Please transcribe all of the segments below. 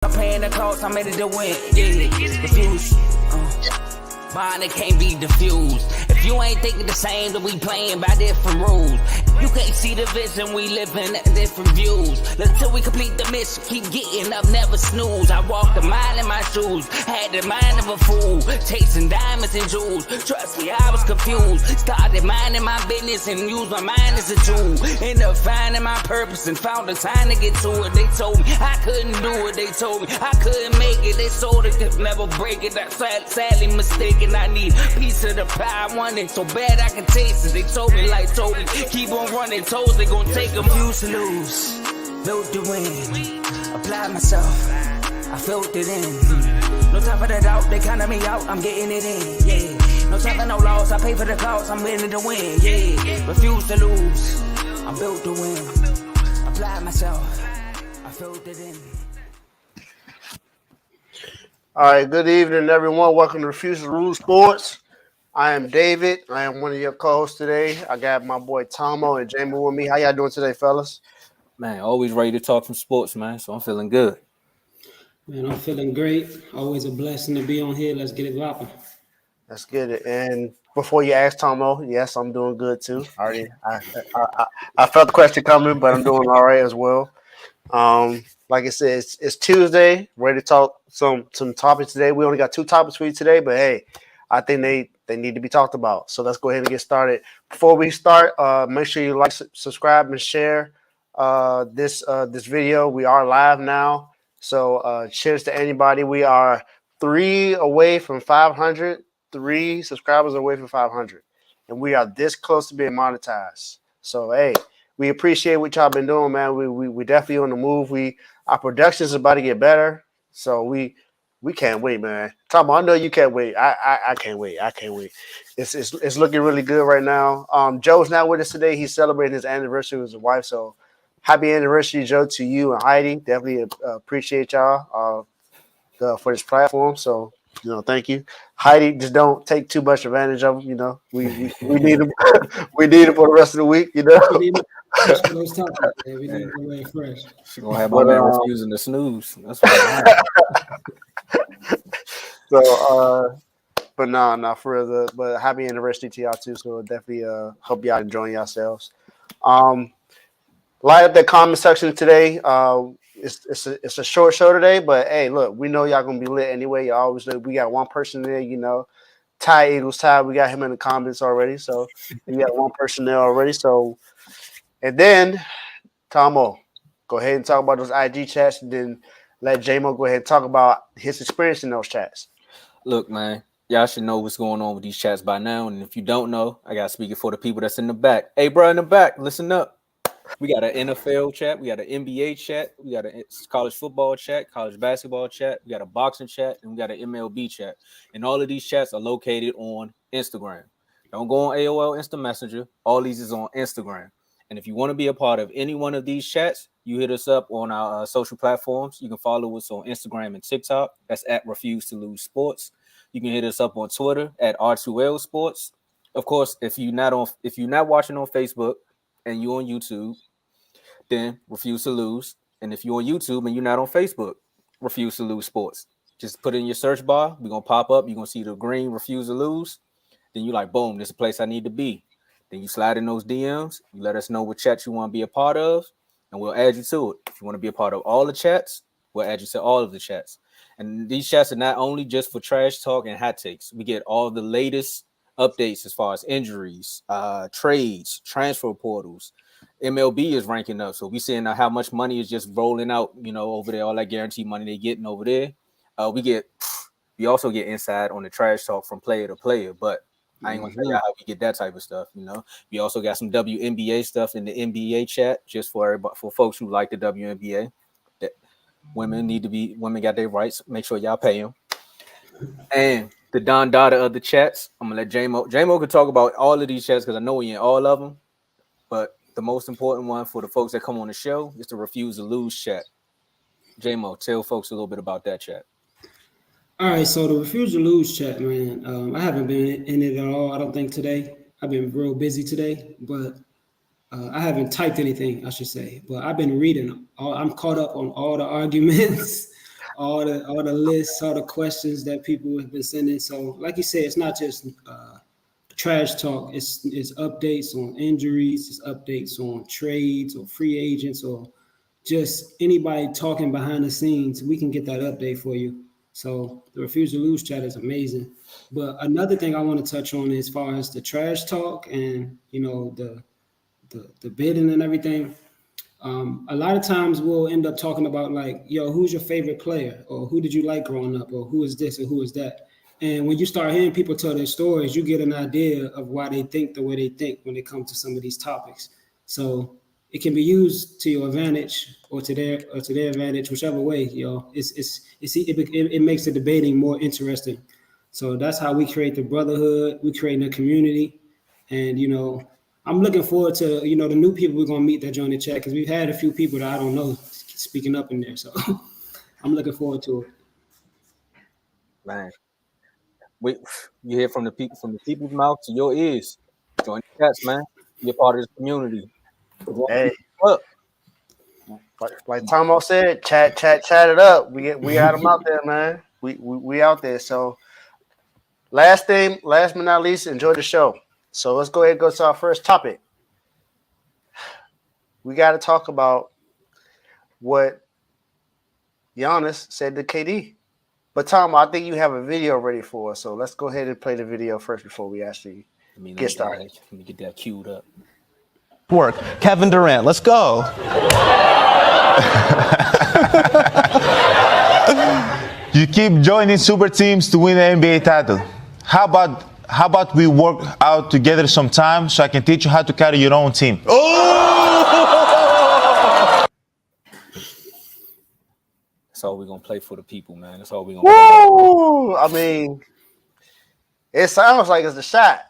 I'm paying the cost, I'm ready to win. Yeah, refuse. Bond that can't be diffused. If you ain't thinking the same, then we playing by different rules. You can't see the vision, we living at different views. Until we complete the mission, keep getting up, never snooze. I walked a mile in my shoes, had the mind of a fool, chasing diamonds and jewels. Trust me, I was confused. Started minding my business and used my mind as a tool. Ended up finding my purpose and found the time to get to it. They told me I couldn't do it. They told me I couldn't make it. They sold it, could never break it. I sadly mistaken. I need a piece of the pie. I want it so bad I can taste it. They told me like told me keep on running toes. They gon' take them. Used to lose, built to win. Applied myself, I felt it in. No time for the doubt. They counted me out. I'm getting it in. Yeah. No time for no loss. I pay for the cost. I'm winning to win. Yeah. Refuse to lose. I'm built to win. Applied myself, I felt it in. All right, good evening, everyone. Welcome to Refuse to Lose Sports. I am David. I am one of your co-hosts today. I got my boy Tomo and Jamie with me. How y'all doing today, fellas? Man, always ready to talk some sports, man. So I'm feeling good. Man, I'm feeling great. Always a blessing to be on here. Let's get it popping. Let's get it. And before you ask Tomo, yes, I'm doing good too. I felt the question coming, but I'm doing all right as well. Like I said, it's Tuesday. Ready to talk some topics today. We only got 2 topics for you today, but hey, I think they need to be talked about. So let's go ahead and get started. Before we start, make sure you like, subscribe, and share this video. We are live now, so cheers to anybody. We are 3 away from 500. 3 subscribers away from 500, and we are this close to being monetized. So hey, we appreciate what y'all been doing, man. We definitely on the move. Our production is about to get better, so we can't wait, man. Tom, I know you can't wait. I can't wait. I can't wait. It's looking really good right now. Joe's not with us today. He's celebrating his anniversary with his wife. So happy anniversary, Joe, to you and Heidi. Definitely appreciate y'all for this platform. So thank you, Heidi. Just don't take too much advantage of them. We need them. We need them for the rest of the week. That's what I was talking about. We need to wear fresh. She's gonna have my man refusing to snooze. That's what but no, for real. But happy anniversary to y'all too. So definitely hope y'all enjoying yourselves. Light up that comment section today. It's a short show today, but hey, look, we know y'all gonna be lit anyway. Y'all always know we got one person there, Ty Eagles Ty. We got him in the comments already, so we got one person there already. So, and then Tomo, go ahead and talk about those IG chats, and then let J-Mo go ahead and talk about his experience in those chats. Look, man, y'all should know what's going on with these chats by now, and if you don't know, I gotta speak it for the people that's in the back. Hey, bro, in the back, listen up. We got an NFL chat. We got an NBA chat. We got a college football chat, college basketball chat. We got a boxing chat, and we got an MLB chat. And all of these chats are located on Instagram. Don't go on AOL Instant Messenger. All these is on Instagram. And if you want to be a part of any one of these chats, you hit us up on our social platforms. You can follow us on Instagram and TikTok. That's at Refuse to Lose Sports. You can hit us up on Twitter at R2L Sports. Of course, if you're not watching on Facebook, and you're on YouTube, then Refuse to Lose. And if you're on YouTube and you're not on Facebook, Refuse to Lose Sports. Just put it in your search bar. We're going to pop up. You're going to see the green Refuse to Lose. Then you're like, boom, this is a place I need to be. Then you slide in those DMs. You let us know what chat you want to be a part of, and we'll add you to it. If you want to be a part of all the chats, we'll add you to all of the chats. And these chats are not only just for trash talk and hot takes. We get all the latest updates as far as injuries, trades, transfer portals. MLB is ranking up, so we seeing how much money is just rolling out, over there. All that guaranteed money they getting over there. We also get inside on the trash talk from player to player, but I ain't gonna tell you how we get that type of stuff. We also got some WNBA stuff in the NBA chat just for folks who like the WNBA. That women got their rights. Make sure y'all pay them. And the Don Dada of the chats, I'm gonna let J-Mo can talk about all of these chats because I know we in all of them. But the most important one for the folks that come on the show is the Refuse to Lose chat. J-Mo, tell folks a little bit about that chat. All right, so the Refuse to Lose chat, man. I haven't been in it at all. I don't think today. I've been real busy today, but I haven't typed anything, I should say. But I've been reading. I'm caught up on all the arguments. all the lists, all the questions that people have been sending. So, like you said, it's not just trash talk. It's updates on injuries, it's updates on trades or free agents or just anybody talking behind the scenes. We can get that update for you. So the Refuse to Lose chat is amazing. But another thing I want to touch on as far as the trash talk and the bidding and everything. A lot of times we'll end up talking about like, yo, who's your favorite player, or who did you like growing up, or who is this or who is that. And when you start hearing people tell their stories, you get an idea of why they think the way they think when it comes to some of these topics. So it can be used to your advantage or to their advantage, whichever way. It makes the debating more interesting. So that's how we create the brotherhood. We create a community, and I'm looking forward to the new people we're gonna meet that join the chat, because we've had a few people that I don't know speaking up in there. So I'm looking forward to it. Man, you hear from the people's mouth to your ears. Join the chats, man. Be a part of this community. Hey, like Tomo said, chat it up. We got them out there, man. We out there. So last but not least, enjoy the show. So let's go ahead and go to our first topic. We got to talk about what Giannis said to KD. But Tom, I think you have a video ready for us. So let's go ahead and play the video first before we actually get started. Let me get that queued up. Work. Kevin Durant, let's go. You keep joining super teams to win the NBA title. How about we work out together sometime so I can teach you how to carry your own team? Oh! That's all we're gonna play for the people, man. That's all we're gonna Woo! I mean, it sounds like it's a shot.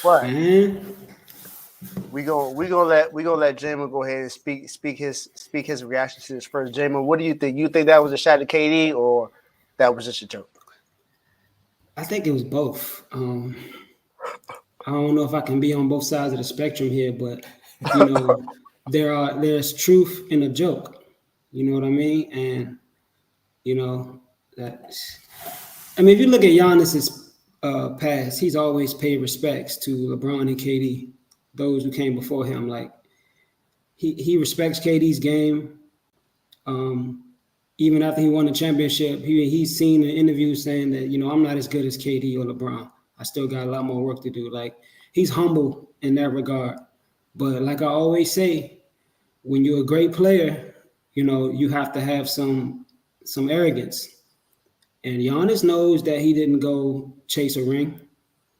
But we gonna let Jamin go ahead and speak his reaction to this first. Jamin, what do you think? You think that was a shot at KD, or that was just a joke? I think it was both. I don't know if I can be on both sides of the spectrum here, but there's truth in a joke. You know what I mean? And if you look at Giannis's past, he's always paid respects to LeBron and KD, those who came before him. Like he respects KD's game. Even after he won the championship, he's seen an interview saying that, I'm not as good as KD or LeBron. I still got a lot more work to do. Like, he's humble in that regard. But like I always say, when you're a great player, you have to have some arrogance. And Giannis knows that he didn't go chase a ring.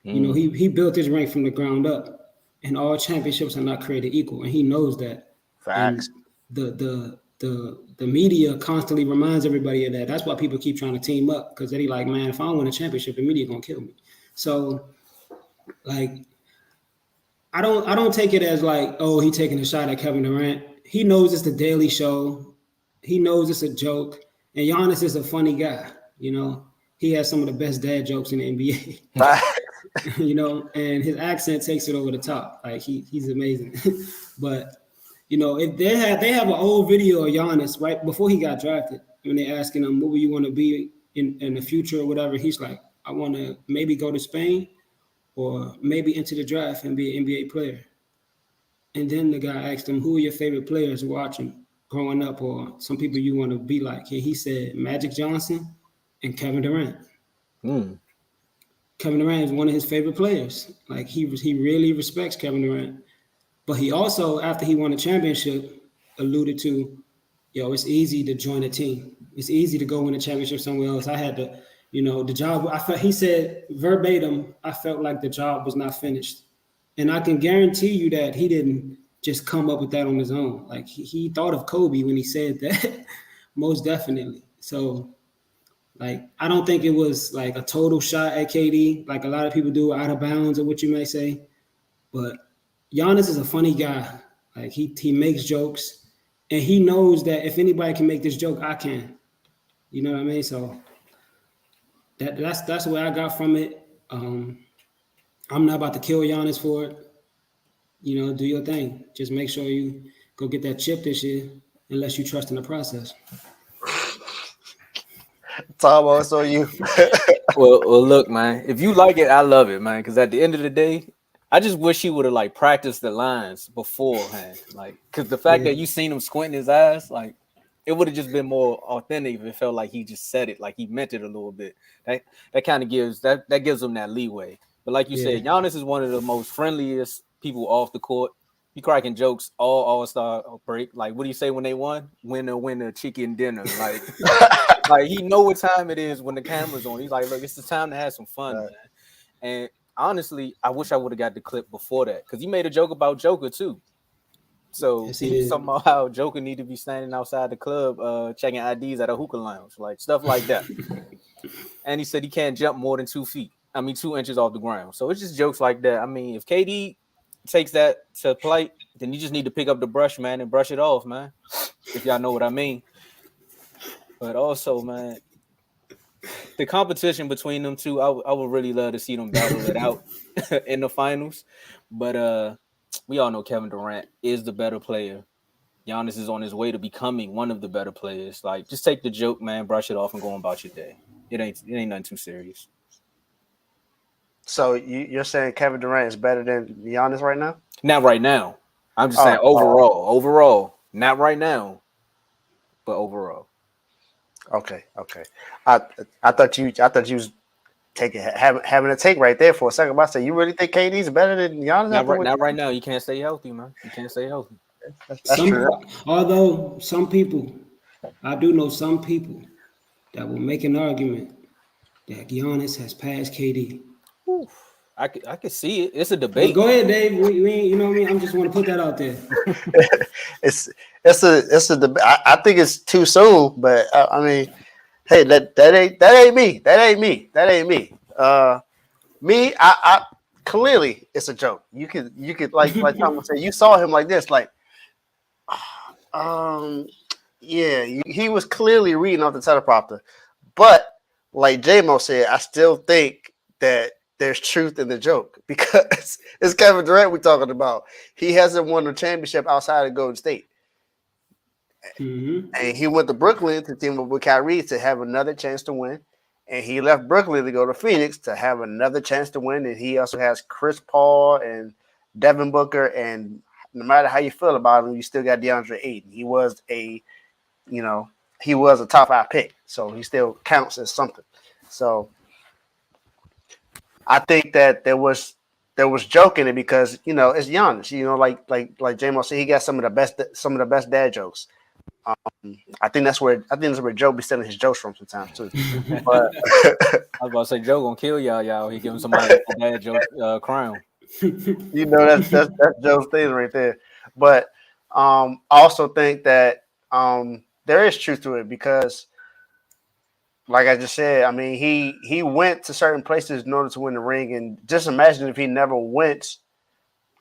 He built his ring from the ground up. And all championships are not created equal. And he knows that. Facts. And the media constantly reminds everybody of that. That's why people keep trying to team up, because they're like, man, if I don't win a championship, the media gonna kill me. So, like, I don't take it as like, oh, he taking a shot at Kevin Durant. He knows it's the Daily Show. He knows it's a joke. And Giannis is a funny guy. He has some of the best dad jokes in the NBA. And his accent takes it over the top. Like he's amazing. But if they have an old video of Giannis right before he got drafted, when they're asking him, what will you want to be in the future or whatever, he's like, I want to maybe go to Spain or maybe into the draft and be an NBA player. And then the guy asked him, who are your favorite players watching growing up, or some people you want to be like? And he said Magic Johnson and Kevin Durant. Kevin Durant is one of his favorite players. Like he really respects Kevin Durant. But he also, after he won a championship, alluded to, it's easy to join a team. It's easy to go win a championship somewhere else. I had to, the job. He said verbatim, I felt like the job was not finished. And I can guarantee you that he didn't just come up with that on his own. Like he thought of Kobe when he said that, most definitely. So, like, I don't think it was like a total shot at KD, like a lot of people do, out of bounds or what you may say. But Giannis is a funny guy. Like he makes jokes, and he knows that if anybody can make this joke, I can. You know what I mean? So that's what I got from it. I'm not about to kill Giannis for it. Do your thing. Just make sure you go get that chip this year, unless you trust in the process. Tomo, it's on you. Well, look, man. If you like it, I love it, man. Because at the end of the day, I just wish he would have like practiced the lines beforehand. Like, because the fact Yeah. that you seen him squinting his eyes, like, it would have just been more authentic if it felt like he just said it, like he meant it a little bit. That kind of gives that gives him that leeway. But like you said, Giannis is one of the most friendliest people off the court. He cracking jokes all star break. Like, what do you say when they won? Winner, chicken dinner. Like he know what time it is when the camera's on. He's like, look, it's the time to have some fun, man. And honestly, I wish I would have got the clip before that because he made a joke about Joker too. So Yes, he he was did. talking about how Joker need to be standing outside the club, checking IDs at a hookah lounge, like stuff like that. And he said he can't jump more than 2 feet. I mean, 2 inches off the ground. So it's just jokes like that. I mean, if KD takes that to play, then you just need to pick up the brush, man, and brush it off, man. If y'all know what I mean. But also, man, the competition between them two, I would really love to see them battle it out in the finals. But we all know Kevin Durant is the better player. Giannis is on his way to becoming one of the better players. Like, just take the joke, man, brush it off, and go on about your day. It ain't nothing too serious. So you're saying Kevin Durant is better than Giannis right now? Not right now. I'm just saying overall. Not right now, but overall. Okay. I thought you was having a take right there for a second. I said, you really think KD's better than Giannis? Not right now. You can't stay healthy, man. You can't stay healthy. That's true. Although some people, I do know some people that will make an argument that Giannis has passed KD. I could see it. It's a But debate. go ahead, Dave. We you know what I mean? I just want to put that out there. it's a I think it's too soon, but I mean, hey, that ain't me. That ain't me. Me, I clearly it's a joke. You could like Thomas said, you saw him like this, like, yeah, he was clearly reading off the teleprompter. But like J-Mo said, I still think that there's truth in the joke because it's Kevin Durant we're talking about. He hasn't won a championship outside of Golden State. Mm-hmm. And he went to Brooklyn to team up with Kyrie to have another chance to win. And he left Brooklyn to go to Phoenix to have another chance to win. And he also has Chris Paul and Devin Booker. And no matter how you feel about him, you still got DeAndre Ayton. He was a top 5 pick. So he still counts as something. So I think that there was joke in it because it's Giannis. Like J-Mo said, he got some of the best dad jokes. I think that's where Joe be stealing his jokes from sometimes too. But I was about to say Joe gonna kill y'all. He giving somebody a bad joke crown. that's Joe's thing right there. But I also think that there is truth to it because, like I just said, I mean he went to certain places in order to win the ring, and just imagine if he never went.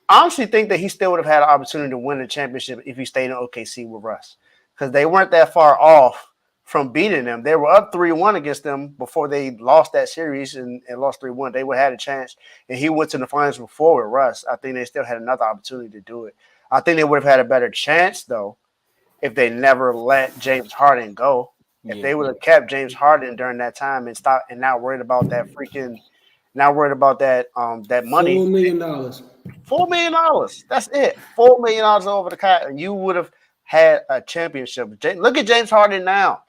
I honestly think that he still would have had an opportunity to win the championship if he stayed in OKC with Russ, because they weren't that far off from beating them. They were up 3-1 against them before they lost that series and lost 3-1. They would have had a chance, and he went to the finals before with Russ. I think they still had another opportunity to do it. I think they would have had a better chance, though, if they never let James Harden go. If they would have kept James Harden during that time and not worried about that that money. $4 million. $4 million. That's it. $4 million over the cap, and you would have had a championship. Look at James Harden now.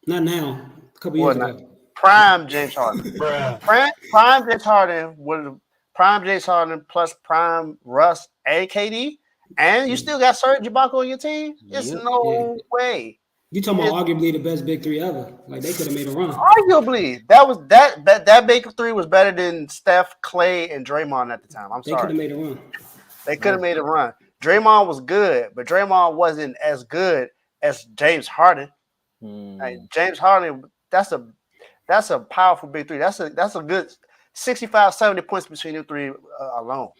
Not now. A couple years ago. Prime James Harden. Prime James Harden would have prime James Harden plus prime Russ and KD, and you still got Serge Ibaka on your team. It's no way. You talking about arguably the best big three ever? Like they could have made a run. Arguably, that big three was better than Steph, Clay, and Draymond at the time. They could have made a run. They could have made a run. Draymond was good, but Draymond wasn't as good as James Harden. Like, James Harden, that's a powerful big three. That's a good 65, 70 points between the three alone.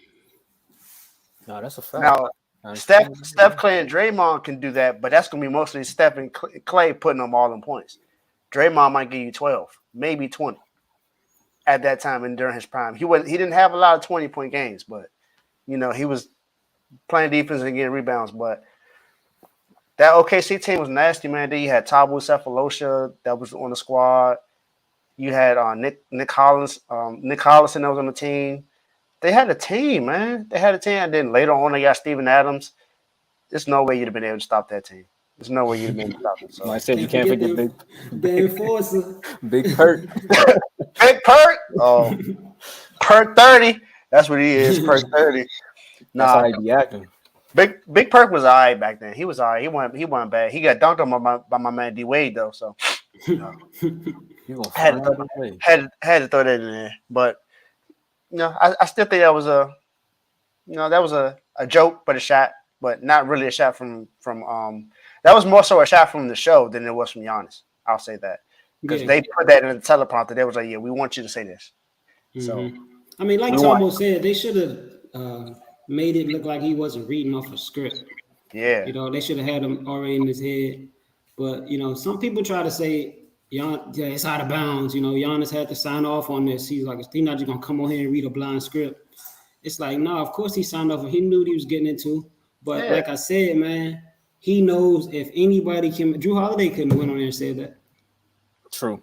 No, that's a fact. Now, Steph, Clay, and Draymond can do that, but that's going to be mostly Steph and Clay putting them all in points. Draymond might give you 12, maybe 20 at that time and during his prime. He didn't have a lot of 20-point games, but he was playing defense and getting rebounds. But That OKC team was nasty, man. Then you had Tabu Cephalosha that was on the squad. You had Nick Collins, Nick Collison that was on the team. They had a team, man. They had a team, and then later on they got Steven Adams. There's no way you'd have been able to stop that team. There's no way you'd have been able to stop them. So. Like I said, you can't forget the enforcer. Big Perk. Big Perk. Oh, Perk 30. That's what he is. Perk 30. That's how he be acting. Big Perk was all right back then. He was all right. He wasn't bad. He got dunked on by my man D Wade though. So had to throw that in there. But I still think that was a joke, but a shot, but not really a shot from that was more so a shot from the show than it was from Giannis. I'll say that because they put that in the teleprompter. They was like, yeah, we want you to say this. So I mean, like Tomo said, they should have made it look like he wasn't reading off a script. Yeah. They should have had him already in his head. But, some people try to say, it's out of bounds. Giannis had to sign off on this. He's like, he's not just going to come on here and read a blind script. It's like, no, of course he signed off. He knew what he was getting into. But like I said, man, he knows if anybody can. Drew Holiday couldn't have went on there and said that. True.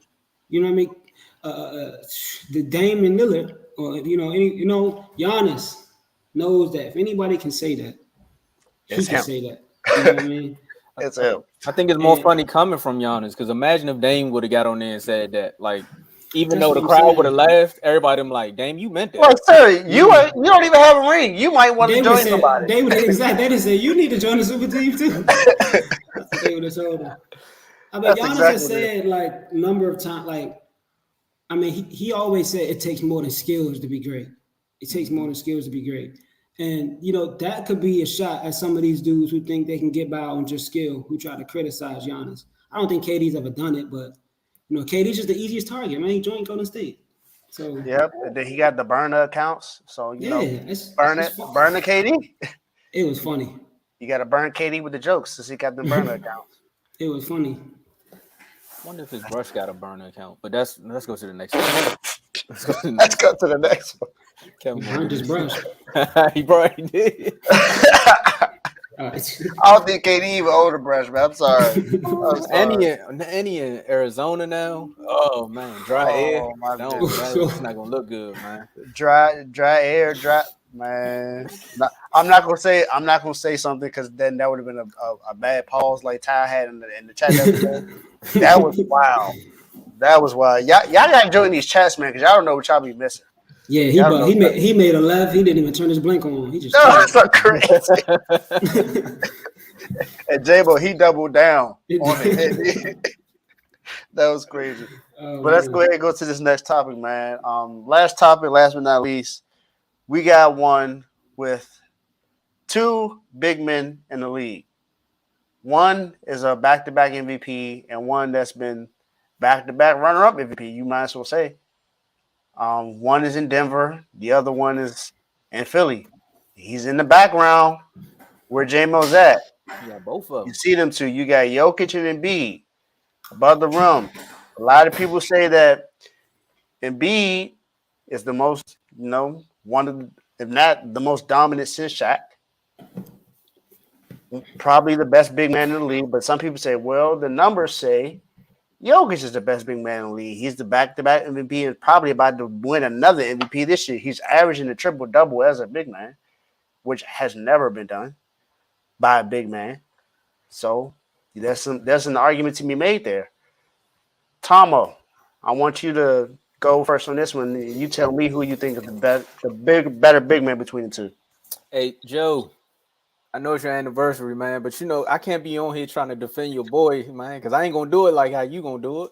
You know what I mean? The Damian Lillard, or, Giannis knows that if anybody can say that, he can say that. You know what I mean? It's him. I think it's more funny coming from Giannis because imagine if Dame would have got on there and said that. Like, even though the crowd would have laughed, everybody them like, Dame, you meant that. Well, sir, you don't even have a ring. You might want to join somebody. They would exactly. They didn't say you need to join the super team too. They would have told him. I mean, Giannis has said like number of times. Like, I mean, he always said it takes more than skills to be great. It takes more than skills to be great. And, that could be a shot at some of these dudes who think they can get by on just skill, who try to criticize Giannis. I don't think KD's ever done it, but, KD's just the easiest target, man. He joined Golden State. So yep. And then he got the burner accounts. So, burn the KD. It was funny. You got to burn KD with the jokes since he got the burner accounts. It was funny. I wonder if his brush got a burner account, but let's go to the next one. Let's go to the next one. Kevin burned his brush. He probably did. I don't think KD even owned a brush, man. I'm sorry. Any in Arizona now? Oh man, dry air. It's not gonna look good, man. Dry air, man. I'm not gonna say something because then that would have been a bad pause like Ty had in the chat. That was wild. Y'all gotta join these chats, man, because y'all don't know what y'all be missing. Yeah, he made a left. He didn't even turn his blink on. He just that's so crazy. And J-Bo, he doubled down on it. That was crazy. But let's go ahead and go to this next topic, man. Last topic, last but not least, we got one with two big men in the league. One is a back-to-back MVP, and one that's been back-to-back runner-up MVP, you might as well say. One is in Denver. The other one is in Philly. He's in the background where J-Mo's at. Yeah, both of them. You see them two. You got Jokic and Embiid above the rim. A lot of people say that Embiid is the most, one of the, if not the most dominant since Shaq. Probably the best big man in the league. But some people say, well, the numbers say Jokic is the best big man in the league. He's the back-to-back MVP and probably about to win another MVP this year. He's averaging a triple-double as a big man, which has never been done by a big man. So there's an argument to be made there. Tomo, I want you to go first on this one. You tell me who you think is better big man between the two. Hey, Joe, I know it's your anniversary, man, but I can't be on here trying to defend your boy, man, because I ain't gonna do it like how you gonna do it,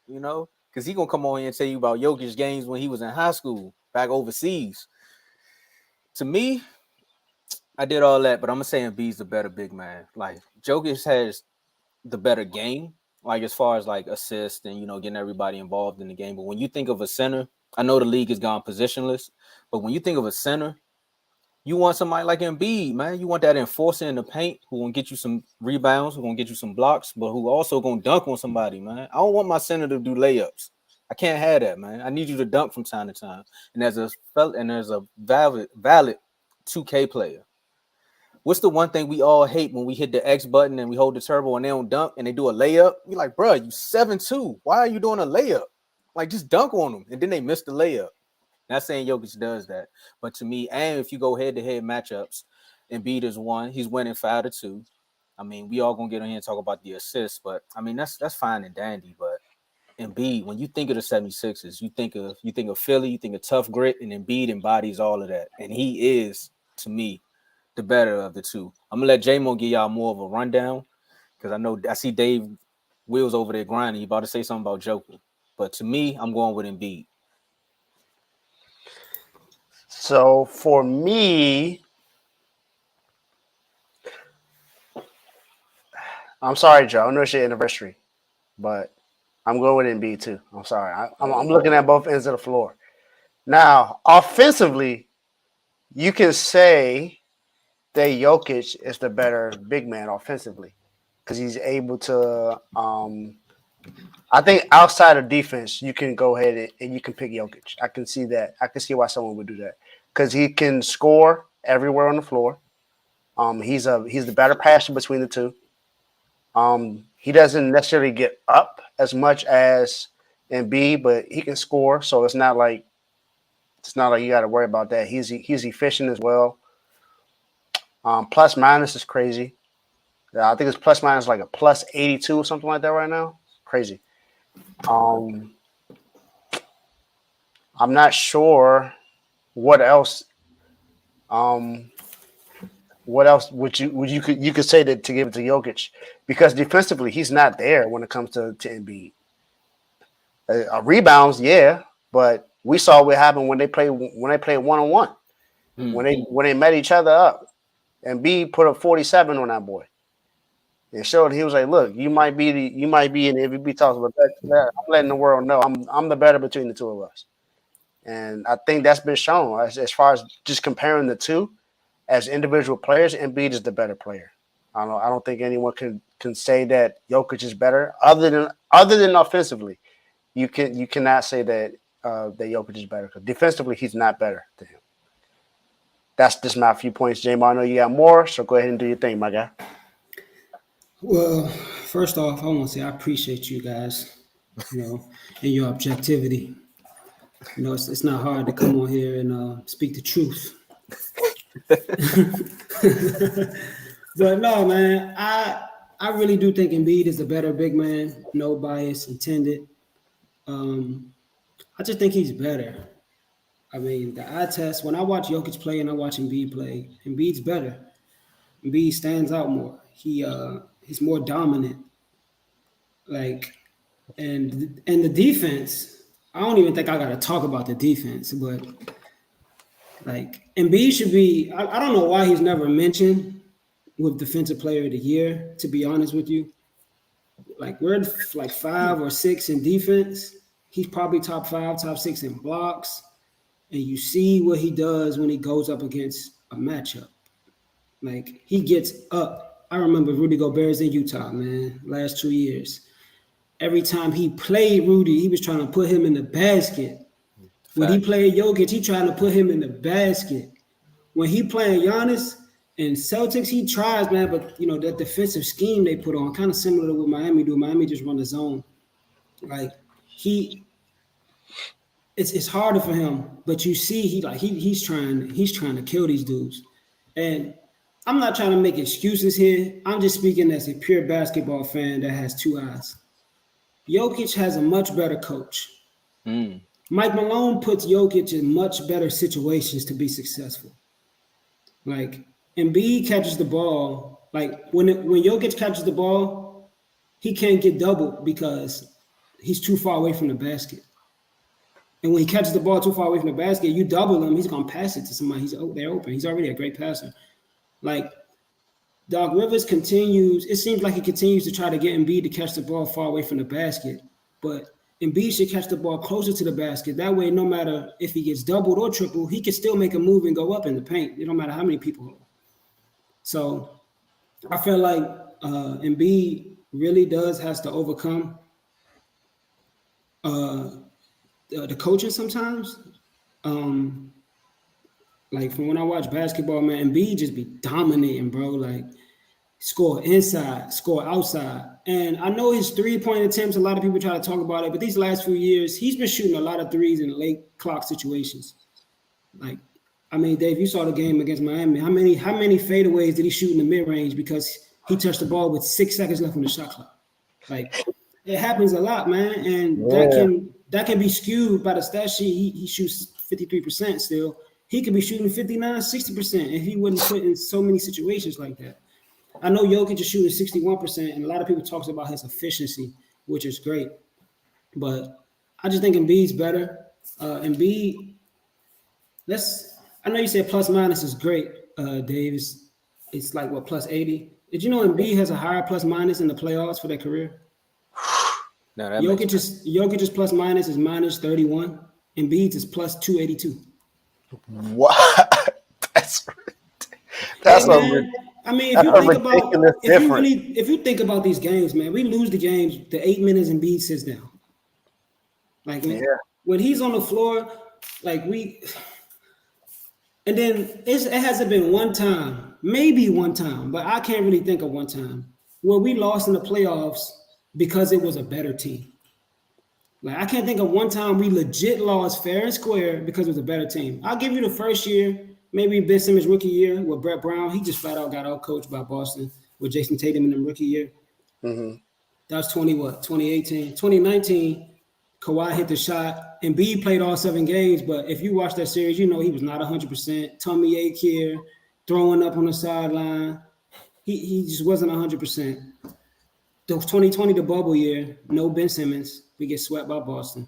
because he gonna come on here and tell you about Jokic games when he was in high school back overseas. To me, I did all that, but I'm gonna say Embiid's the better big man. Like Jokic has the better game, like as far as like assists and getting everybody involved in the game. But when you think of a center, I know the league has gone positionless, but when you think of a center, you want somebody like Embiid, man. You want that enforcer in the paint who gonna get you some rebounds, who gonna get you some blocks, but who also gonna dunk on somebody, man. I don't want my center to do layups. I can't have that, man. I need you to dunk from time to time. And there's a valid 2K player. What's the one thing we all hate when we hit the X button and we hold the turbo and they don't dunk and they do a layup? You're like, bro, you 7'2". Why are you doing a layup? Like, just dunk on them. And then they miss the layup. Not saying Jokic does that, but to me, and if you go head-to-head matchups, Embiid is one. He's winning 5-2. I mean, we all gonna get on here and talk about the assists, but I mean that's fine and dandy. But Embiid, when you think of the 76ers, you think of Philly, you think of tough grit, and Embiid embodies all of that. And he is, to me, the better of the two. I'm gonna let J-Mo give y'all more of a rundown because I see Dave Wills over there grinding. He about to say something about Joker. But to me, I'm going with Embiid. So for me, I'm sorry, Joe. I know it's your anniversary, but I'm going with Embiid too. I'm sorry. I'm looking at both ends of the floor. Now, offensively, you can say that Jokic is the better big man offensively because he's able to. I think outside of defense, you can go ahead and you can pick Jokic. I can see that. I can see why someone would do that because he can score everywhere on the floor. He's the better passer between the two. He doesn't necessarily get up as much as Embiid, but he can score. So it's not like you got to worry about that. He's efficient as well. Plus minus is crazy. I think it's plus minus like a plus 82 or something like that right now. Crazy. I'm not sure what else. What else would you could say that to give it to Jokic because defensively he's not there when it comes to Embiid. Rebounds, yeah, but we saw what happened when they played 1-on-1 when they met each other up. Embiid put up 47 on that boy. And showed he was like, look, you might be in the MVP talks, but I'm letting the world know I'm the better between the two of us. And I think that's been shown as far as just comparing the two as individual players. Embiid is the better player. I don't think anyone can say that Jokic is better other than offensively. You cannot say that Jokic is better because defensively he's not better than him. That's just my few points, James. I know you got more, so go ahead and do your thing, my guy. Well, first off, I want to say I appreciate you guys, and your objectivity. It's not hard to come on here and speak the truth. But no, man, I really do think Embiid is the better big man. No bias intended. I just think he's better. I mean, the eye test, when I watch Jokic play and I watch Embiid play, Embiid's better. Embiid stands out more. He's more dominant. Like, and the defense, I don't even think I got to talk about the defense, but like Embiid should be, I don't know why he's never mentioned with Defensive Player of the Year, to be honest with you. Like we're like 5 or 6 in defense. He's probably top 5, top 6 in blocks. And you see what he does when he goes up against a matchup. Like he gets up. I remember Rudy Gobert's in Utah, man, last 2 years. Every time he played Rudy, he was trying to put him in the basket. When he played Jokic, he trying to put him in the basket. When he playing Giannis and Celtics, he tries, man, but that defensive scheme they put on, kind of similar to what Miami do. Miami just run the zone. Like it's harder for him, but you see he's trying to kill these dudes. And I'm not trying to make excuses here. I'm just speaking as a pure basketball fan that has 2 eyes. Jokic has a much better coach. Mike Malone puts Jokic in much better situations to be successful. Like Embiid catches the ball, like when Jokic catches the ball, he can't get doubled because he's too far away from the basket. And when he catches the ball too far away from the basket, you double him, he's gonna pass it to somebody. They're open. He's already a great passer. Like Doc Rivers it seems like he continues to try to get Embiid to catch the ball far away from the basket, but Embiid should catch the ball closer to the basket. That way, no matter if he gets doubled or tripled, he can still make a move and go up in the paint. It don't matter how many people. So I feel like Embiid really has to overcome the coaching sometimes. Like from when I watch basketball, man, Embiid just be dominating, bro. Like score inside, score outside. And I know his 3-point attempts, a lot of people try to talk about it, but these last few years, he's been shooting a lot of threes in late clock situations. Like, I mean, Dave, you saw the game against Miami. How many fadeaways did he shoot in the mid-range because he touched the ball with 6 seconds left on the shot clock? Like, it happens a lot, man. And that can be skewed by the stat sheet. He shoots 53% still. He could be shooting 59, 60% if he wouldn't put in so many situations like that. I know Jokic is shooting 61%, and a lot of people talk about his efficiency, which is great. But I just think Embiid's better. Embiid, I know you said plus minus is great, Dave. It's like, what, plus 80? Did you know Embiid has a higher plus minus in the playoffs for their career? No, that Jokic's plus minus is minus 31. Embiid's is plus 282. What? That's I mean, if you think about these games, man, we lose the games the 8 minutes Embiid sits down. Like when he's on the floor, like and then it hasn't been one time, maybe one time, but I can't really think of one time where we lost in the playoffs because it was a better team. Like I can't think of one time we legit lost fair and square because it was a better team. I'll give you the first year. Maybe Ben Simmons' rookie year with Brett Brown. He just flat out got out-coached by Boston with Jason Tatum in the rookie year. Mm-hmm. That was 2018. 2019, Kawhi hit the shot. Embiid played all 7 games, but if you watch that series, you know he was not 100%. Tummy ache here, throwing up on the sideline. He just wasn't 100%. The 2020, the bubble year, no Ben Simmons. We get swept by Boston.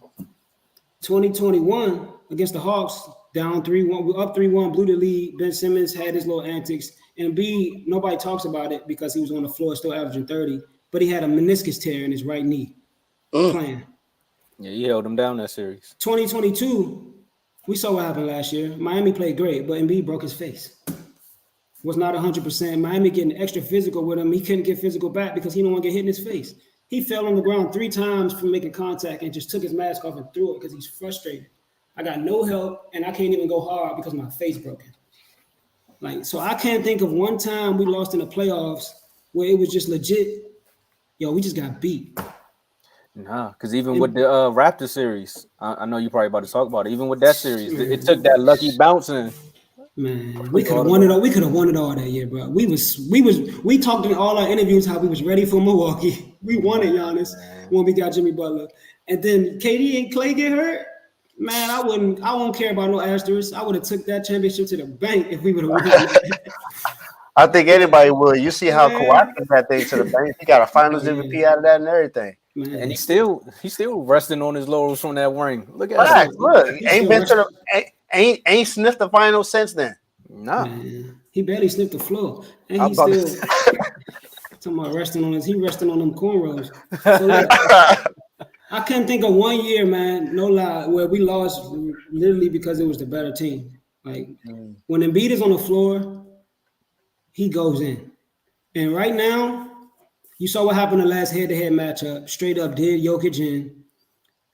2021 against the Hawks, down 3-1, we're up 3-1, blew the lead. Ben Simmons had his little antics. And Embiid, nobody talks about it because he was on the floor still averaging 30, but he had a meniscus tear in his right knee playing. Yeah, he held him down that series. 2022, we saw what happened last year. Miami played great, but Embiid broke his face. Was not 100%. Miami getting extra physical with him. He couldn't get physical back because he didn't want to get hit in his face. He fell on the ground 3 times from making contact and just took his mask off and threw it because he's frustrated. I got no help, and I can't even go hard because my face broken. Like, so I can't think of one time we lost in the playoffs where it was just legit. Yo, we just got beat. Nah, because even with the Raptor series, I know you're probably about to talk about it. Even with that series, it took that lucky bouncing. Man, we could have won it all. We could have won it all that year, bro. We talked in all our interviews how we was ready for Milwaukee. We wanted Giannis when we got Jimmy Butler, and then KD and Clay get hurt. Man, I won't care about no asterisks. I would have took that championship to the bank if we would have won. I think anybody would. You see how Kawhi took that thing to the bank. He got a Finals MVP out of that and everything. Man. And he's still resting on his laurels from that ring. Look at that. Look, ain't sniffed the finals since then. No, he barely sniffed the floor, and he's still talking about resting on his. He resting on them cornrows. So like, I couldn't think of one year, man, no lie, where we lost literally because it was the better team. Like when Embiid is on the floor, he goes in. And right now, you saw what happened in the last head-to-head matchup. Straight up did Jokic in.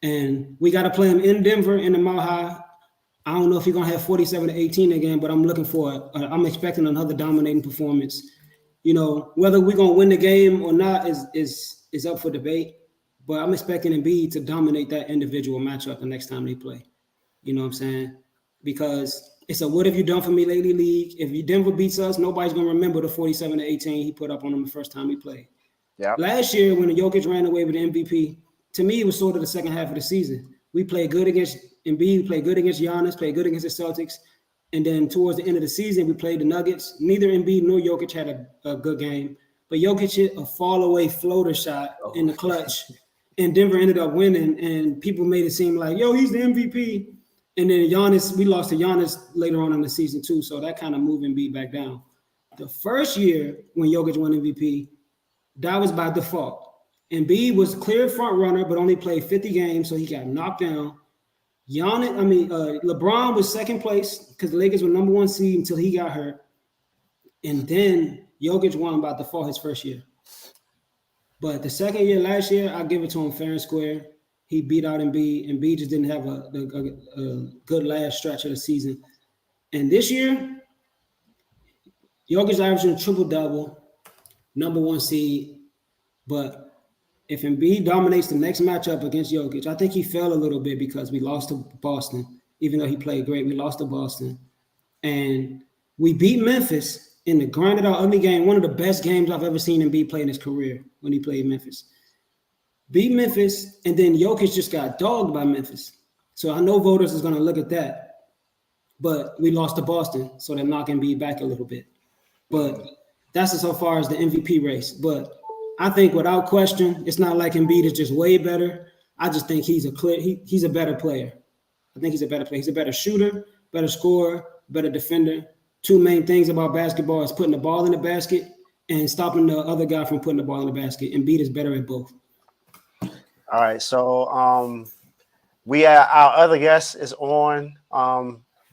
And we got to play him in Denver in the Mile High. I don't know if he's going to have 47-18 again, but I'm looking for I'm expecting another dominating performance. You know, whether we're going to win the game or not is up for debate. But I'm expecting Embiid to dominate that individual matchup the next time they play. You know what I'm saying? Because it's a what have you done for me lately league. If Denver beats us, nobody's going to remember the 47-18 he put up on them the first time he played. Yeah. Last year when the Jokic ran away with the MVP, to me it was sort of the second half of the season. We played good against Embiid, played good against Giannis, played good against the Celtics. And then towards the end of the season, we played the Nuggets. Neither Embiid nor Jokic had a good game. But Jokic hit a fall-away floater shot in the clutch. And Denver ended up winning, and people made it seem like, yo, he's the MVP. And then Giannis, we lost to Giannis later on in the season too, so that kind of moved Embiid back down. The first year when Jokic won MVP, that was by default. Embiid was clear front runner, but only played 50 games, so he got knocked down. LeBron was second place because the Lakers were number 1 seed until he got hurt. And then Jokic won by default his first year. But the second year, last year, I give it to him fair and square. He beat out Embiid. Embiid just didn't have a good last stretch of the season. And this year, Jokic averaging a triple-double, number 1 seed. But if Embiid dominates the next matchup against Jokic, I think he fell a little bit because we lost to Boston. Even though he played great, we lost to Boston. And we beat Memphis in the grinded-out ugly game, one of the best games I've ever seen Embiid play in his career when he played Memphis. Beat Memphis, and then Jokic just got dogged by Memphis. So I know voters is going to look at that. But we lost to Boston, so they're knocking Embiid back a little bit. But that's so far as the MVP race. But I think without question, it's not like Embiid is just way better. I just think he's a better player. I think he's a better player. He's a better shooter, better scorer, better defender. Two main things about basketball is putting the ball in the basket and stopping the other guy from putting the ball in the basket. Embiid is better at both. All right, so our other guest is on,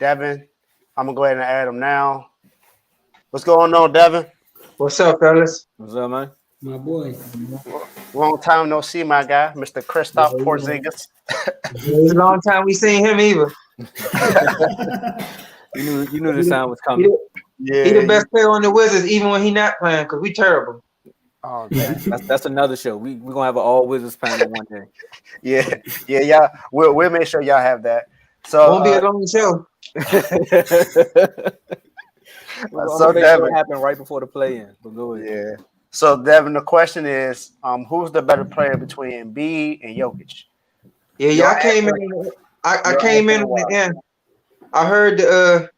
Devin. I'm gonna go ahead and add him now. What's going on, Devin? What's up, fellas? What's up, man? My boy. Long time no see, my guy, Mr. Christoph Porzingis. It was a long time we seen him either. You knew the sound was coming. Yeah, He the best player on the Wizards, even when he not playing, because we terrible. Oh man, That's another show. We're gonna have an all Wizards panel one day. yeah. We'll make sure y'all have that. So Won't be a long show. So Devin, happened right before the play-in. But go ahead. yeah. So Devin, the question is, who's the better player between Embiid and Jokic? Yeah, I came in. I came in on the end. I heard the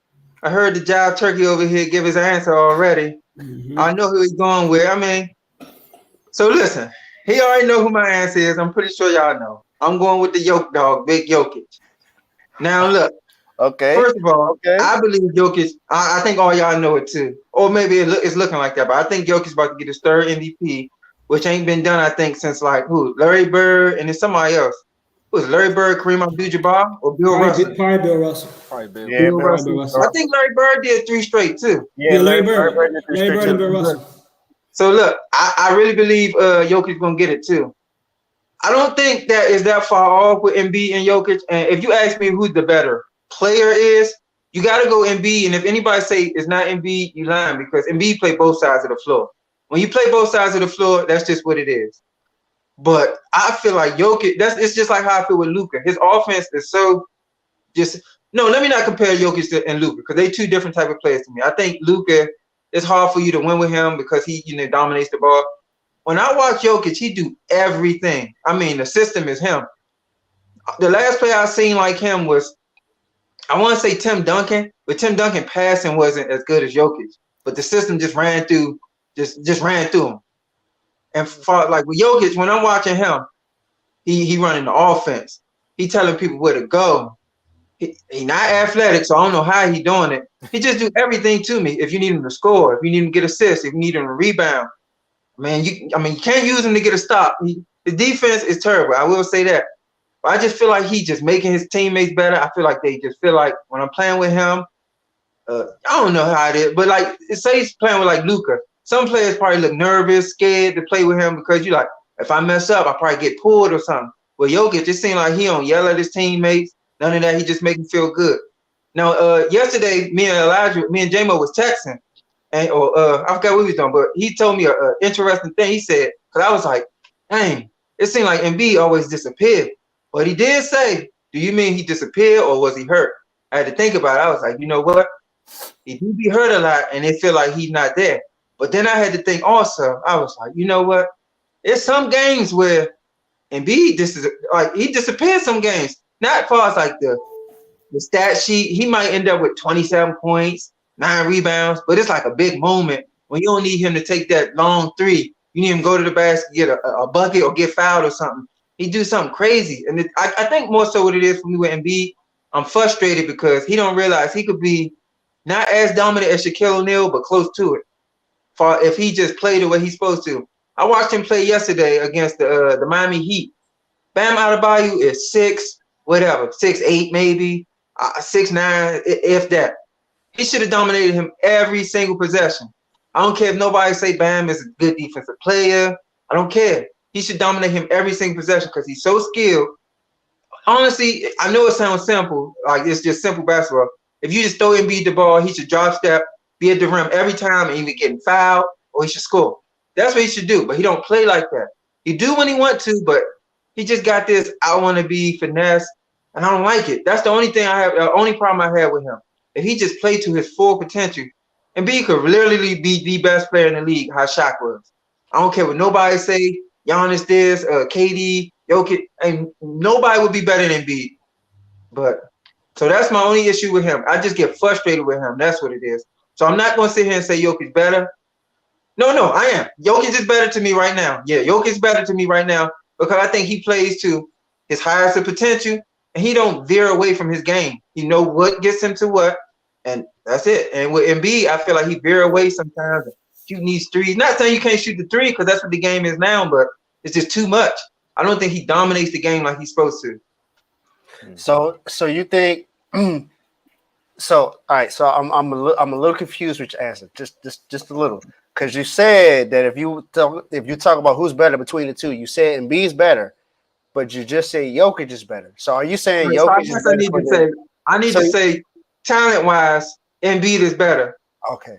Jive Turkey over here give his answer already. Mm-hmm. I know who he's going with. I mean, so listen, he already know who my answer is. I'm pretty sure y'all know. I'm going with the Yoke dog, Big Jokic. Now look. Okay. First of all, I believe Jokic. I think all y'all know it too, or maybe it's looking like that. But I think Jokic about to get his 3rd MVP, which ain't been done. I think since like Larry Bird and then somebody else. Who was Larry Bird, Kareem Abdul-Jabbar, or Bill Russell? Probably Bill Russell. Bill Russell. I think Larry Bird did 3 straight too. Yeah, Larry Bird and Bill Russell. So look, I really believe Jokic gonna get it too. I don't think that is that far off with Embiid and Jokic. And if you ask me who's the better player is, you got to go Embiid. And if anybody say it's not Embiid, you lying, because Embiid play both sides of the floor. When you play both sides of the floor, that's just what it is. But I feel like Jokic, it's just like how I feel with Luka. His offense is so just let me not compare Jokic and Luka, because they 2 different type of players to me. I think Luka, it's hard for you to win with him because he dominates the ball. When I watch Jokic, he do everything. I mean, the system is him. The last player I seen like him was, I want to say Tim Duncan, but Tim Duncan passing wasn't as good as Jokic. But the system just ran through him. And for, like with Jokic, when I'm watching him, he running the offense. He telling people where to go. He not athletic, so I don't know how he doing it. He just do everything to me. If you need him to score, if you need him to get assists, if you need him to rebound, man, you can't use him to get a stop. The defense is terrible. I will say that. But I just feel like he just making his teammates better. I feel like they just feel like when I'm playing with him, I don't know how it is, but like say he's playing with like Luka. Some players probably look nervous, scared to play with him because you like, if I mess up, I probably get pulled or something. Well, Jokic, it seemed like he don't yell at his teammates. None of that. He just make him feel good. Now, yesterday, me and J-Mo was texting, and I forgot what we was doing, but he told me an interesting thing. He said, because I was like, dang, it seemed like Embiid always disappeared. But he did say, do you mean he disappeared or was he hurt? I had to think about it. I was like, you know what? He do be hurt a lot, and it feel like he's not there. But then I had to think also, I was like, you know what? There's some games where Embiid he disappears some games. Not as far as like the stat sheet. He might end up with 27 points, 9 rebounds, but it's like a big moment when you don't need him to take that long 3. You need him to go to the basket, get a bucket or get fouled or something. He do something crazy. And I think more so what it is for me with Embiid, I'm frustrated because he don't realize he could be not as dominant as Shaquille O'Neal, but close to it. If he just played the way he's supposed to. I watched him play yesterday against the Miami Heat. Bam Adebayo is 6'8" maybe, 6'9", if that. He should have dominated him every single possession. I don't care if nobody say Bam is a good defensive player. I don't care. He should dominate him every single possession because he's so skilled. Honestly, I know it sounds simple, like it's just simple basketball, If you just throw Embiid the ball, he should drop step, be at the rim every time, and either getting fouled or he should score. That's what he should do. But he don't play like that. He do when he want to, but he just got this. I want to be finesse, and I don't like it. That's the only thing I have. The only problem I have with him. If he just played to his full potential, Embiid could literally be the best player in the league. How Shaq was. I don't care what nobody say. Giannis this, KD, Jokic, and nobody would be better than Embiid. But so that's my only issue with him. I just get frustrated with him. That's what it is. So I'm not going to sit here and say Jokic better. No, I am. Jokic is better to me right now. Yeah, Jokic is better to me right now because I think he plays to his highest potential and he don't veer away from his game. He know what gets him to what, and that's it. And with Embiid, I feel like he veer away sometimes. Shooting these threes. Not saying you can't shoot the three because that's what the game is now, but it's just too much. I don't think he dominates the game like he's supposed to. So you think? So all right. So I'm a little confused with your answer. Just a little, because you said that if you talk about who's better between the two, you said Embiid's better, but you just say Jokic is better. So are you saying So Jokic is better? I need to say talent wise, Embiid is better. Okay.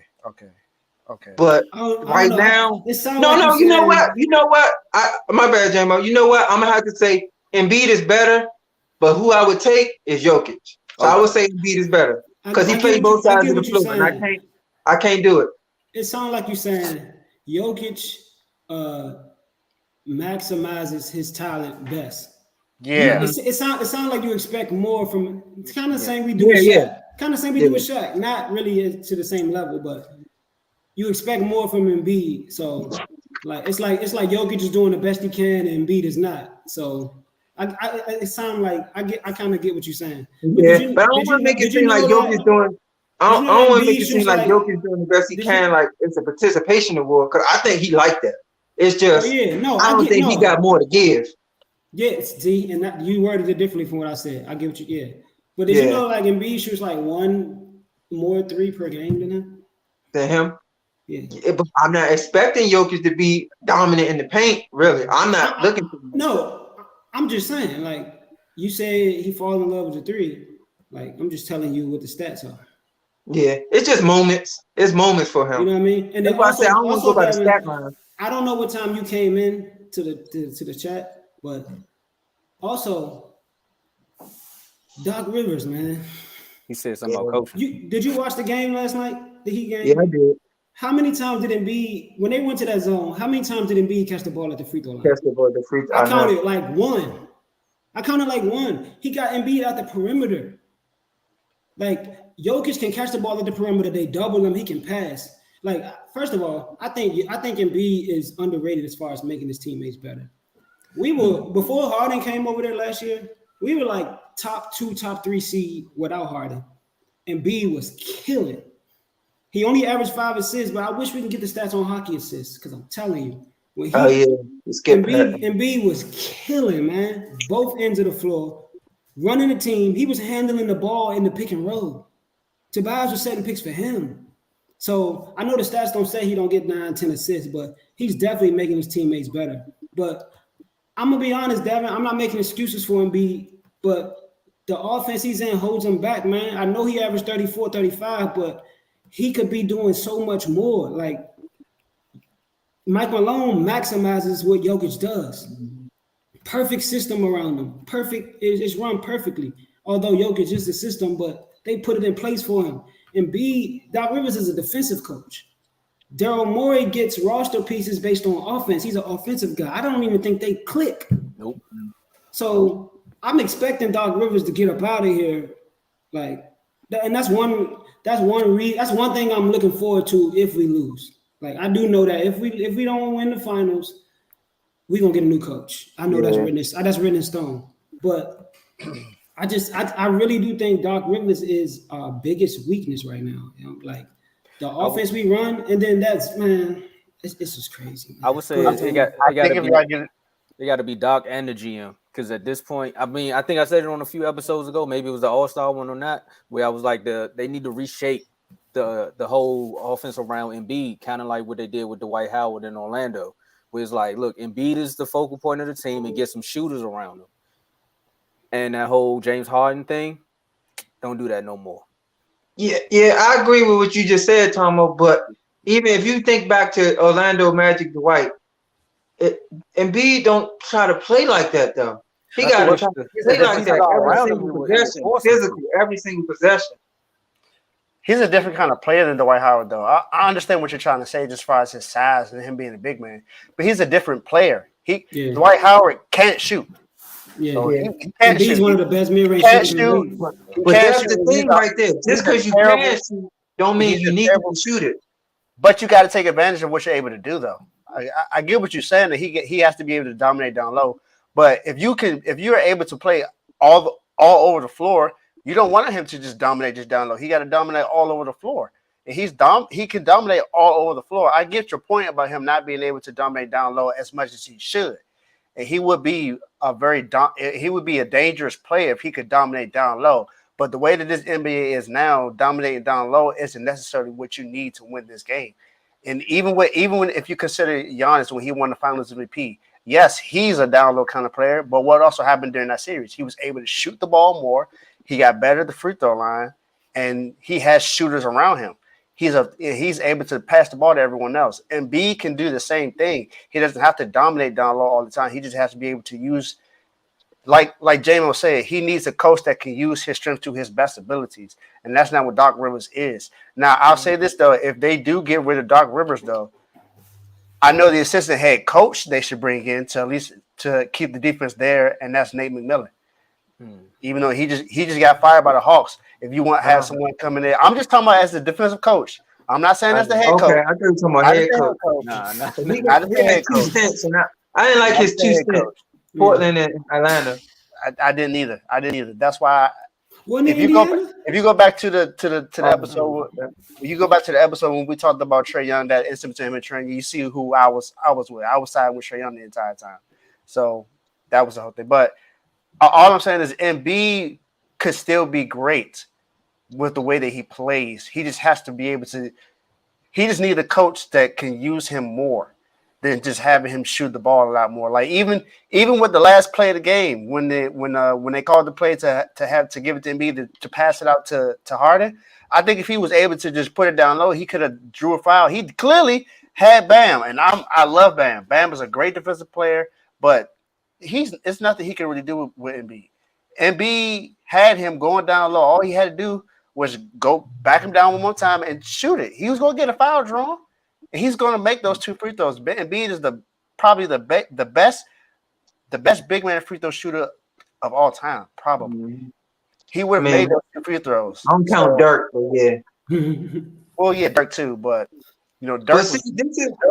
But right now, no. You know what? My bad, J-Mo. You know what? I'm gonna have to say Embiid is better, but who I would take is Jokic. So I would say Embiid is better because he played both sides of the floor, and I can't do it. It sounds like you're saying Jokic maximizes his talent best. Yeah. It sounds like you expect more from. It's kind of the same we do with Shaq. Kind of same we do with Shaq. Not really to the same level, but you expect more from Embiid. So it's like Jokic is doing the best he can and Embiid is not. So it sounds like I kind of get what you're saying. But I don't want to make it seem like Jokic is doing. I don't want to make it seem like Jokic is doing the best he can, like it's a participation award. Because I think he liked that. It's just I don't think he got more to give. Yes, see, and you worded it differently from what I said. I get what you But did you know like Embiid shoots like one more three per game than him? Than him? Yeah. But I'm not expecting Jokic to be dominant in the paint, really. I'm not looking for No, I'm just saying, like you said he falls in love with the three. Like I'm just telling you what the stats are. Yeah, it's just moments. It's moments for him. You know what I mean? And then I say I don't want to go by the stat line. I don't know what time you came in to the chat, but also Doc Rivers, man. He said something about coaching. Did you watch the game last night? The Heat game? Yeah, I did. How many times did Embiid, when they went to that zone, how many times did Embiid catch the ball at the free throw line? Catch the ball at the free throw. I counted like one. He got Embiid at the perimeter. Like Jokic can catch the ball at the perimeter. They double him. He can pass. Like first of all, I think Embiid is underrated as far as making his teammates better. We were before Harden came over there last year. We were like top 2, top 3 seed without Harden. Embiid was killing. He only averaged 5 assists, but I wish we can get the stats on hockey assists because I'm telling you, when Embiid was killing, man. Both ends of the floor, running the team. He was handling the ball in the pick and roll. Tobias was setting picks for him. So I know the stats don't say he don't get 9, 10 assists, but he's definitely making his teammates better. But I'm gonna be honest, Devin, I'm not making excuses for Embiid, but the offense he's in holds him back, man. I know he averaged 34, 35, but he could be doing so much more. Like Mike Malone maximizes what Jokic does. Perfect system around him. Perfect. It's run perfectly. Although Jokic is the system, but they put it in place for him. And Doc Rivers is a defensive coach. Daryl Morey gets roster pieces based on offense. He's an offensive guy. I don't even think they click. Nope. So I'm expecting Doc Rivers to get up out of here, like, and that's one thing I'm looking forward to if we lose. Like I do know that if we don't win the finals, we're gonna get a new coach. I know that's written in stone. But I really do think Doc Rivers is our biggest weakness right now. You know? Like the offense we run, and then it's just crazy. Man. I would say they got to be Doc and the GM. Because at this point, I mean, I think I said it on a few episodes ago. Maybe it was the All-Star one or not, where I was like, they need to reshape the whole offense around Embiid, kind of like what they did with Dwight Howard in Orlando, where it's like, look, Embiid is the focal point of the team and get some shooters around him. And that whole James Harden thing, don't do that no more. Yeah, I agree with what you just said, Tomo. But even if you think back to Orlando Magic Dwight, Embiid don't try to play like that though. He I got think to it's try to the He's a play like different pieces that kind of all every player. around him. single It was possession, forcing to. physical, every single possession. He's a different kind of player than Dwight Howard, though. I understand what you're trying to say, just as far as his size and him being a big man, but he's a different player. Yeah. Dwight Howard can't shoot, Yeah. so Yeah. he can't Embiid's shoot. one He, of the best mid-range can't shooters in the shoot. league. He But can't that's shoot. the thing right there. Just because you can shoot, don't mean He's you a need terrible. to shoot it. But you got to take advantage of what you're able to do, though. I get what you're saying that he has to be able to dominate down low. But if you're able to play all over the floor, you don't want him to just dominate just down low. He got to dominate all over the floor. And he can dominate all over the floor. I get your point about him not being able to dominate down low as much as he should. And he would be a dangerous player if he could dominate down low. But the way that this NBA is now, dominating down low isn't necessarily what you need to win this game. And even when if you consider Giannis when he won the Finals MVP, yes, he's a down low kind of player. But what also happened during that series? He was able to shoot the ball more. He got better at the free throw line, and he has shooters around him. He's able to pass the ball to everyone else. And B can do the same thing. He doesn't have to dominate down low all the time. He just has to be able to use, like J-Mo said, he needs a coach that can use his strength to his best abilities. And that's not what Doc Rivers is. Now, I'll say this, though. If they do get rid of Doc Rivers, though, I know the assistant head coach they should bring in to at least to keep the defense there, and that's Nate McMillan. Even though he just got fired by the Hawks. If you want to have someone coming in, I'm just talking about as the defensive coach. I'm not saying as the head coach. Okay, I thought you were talking about head coach. Nah. He Not as the had head two coach. stints, and I didn't like Not his as the two head stints. coach. Portland and Atlanta. I didn't either. That's why Wasn't it if you go Indiana? if you go back to the episode, when you go back to the episode when we talked about Trae Young, that incident between him and Trae Young, you see who I was with. I was siding with Trae Young the entire time. So that was the whole thing. But all I'm saying is Embiid could still be great with the way that he plays. He just has to be able to. He just needs a coach that can use him more than just having him shoot the ball a lot more. Like even with the last play of the game, when they called the play to give it to Embiid to pass it out to Harden, I think if he was able to just put it down low, he could have drew a foul. He clearly had Bam, and I love Bam. Bam is a great defensive player, but it's nothing he can really do with Embiid. Embiid had him going down low. All he had to do was go back him down one more time and shoot it. He was going to get a foul drawn, and he's going to make those two free throws. Embiid is probably the best big man free throw shooter of all time. Probably he would have made those two free throws. I'm counting Dirk, but yeah. Well, yeah, Dirk too, but Dirk. But see,